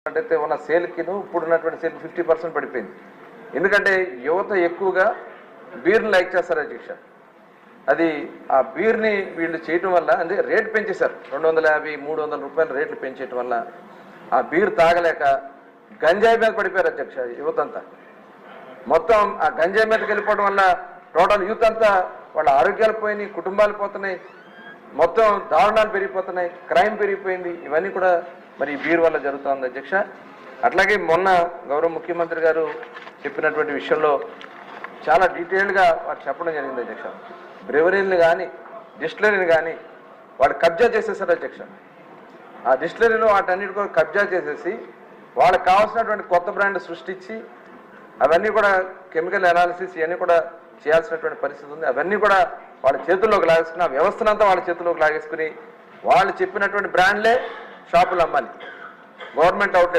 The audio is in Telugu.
అంటే ఉన్న సేల్కి ఇప్పుడు ఉన్నటువంటి సేల్ 50% పడిపోయింది. ఎందుకంటే యువత ఎక్కువగా బీర్ని లైక్ చేస్తారు అధ్యక్ష. అది ఆ బీర్ని వీళ్ళు చేయటం వల్ల అంటే రేటు పెంచేశారు, 250-300 రూపాయల రేట్లు పెంచేయటం వల్ల ఆ బీర్ తాగలేక గంజాయి మీద పడిపోయారు అధ్యక్ష యువత అంతా. మొత్తం ఆ గంజాయి మీదకి వెళ్ళిపోవడం వల్ల టోటల్ యూత్ అంతా వాళ్ళ ఆరోగ్యాలు పోయినాయి, కుటుంబాలు పోతున్నాయి, మొత్తం దారుణాలు పెరిగిపోతున్నాయి, క్రైమ్ పెరిగిపోయింది. ఇవన్నీ కూడా మరి ఈ బీర్ వల్ల జరుగుతుంది అధ్యక్ష. అట్లాగే మొన్న గౌరవ ముఖ్యమంత్రి గారు చెప్పినటువంటి విషయంలో చాలా డీటెయిల్గా వారు చెప్పడం జరిగింది అధ్యక్ష. బ్రెవరీని కానీ డిస్టిలరీని కానీ వాళ్ళు కబ్జా చేసేసారు అధ్యక్ష. ఆ డిస్టిలరీలో వాటన్నిటి కూడా కబ్జా చేసేసి వాళ్ళకి కావాల్సినటువంటి కొత్త బ్రాండ్ సృష్టించి అవన్నీ కూడా కెమికల్ అనాలిసిస్ ఇవన్నీ కూడా చేయాల్సినటువంటి పరిస్థితి ఉంది. అవన్నీ కూడా వాళ్ళ చేతుల్లోకి లాగేసుకుని ఆ వ్యవస్థనంతా వాళ్ళ చేతుల్లోకి లాగేసుకుని వాళ్ళు చెప్పినటువంటి బ్రాండ్లే షాపులు అమ్మాలి, గవర్నమెంట్ అవుట్లెట్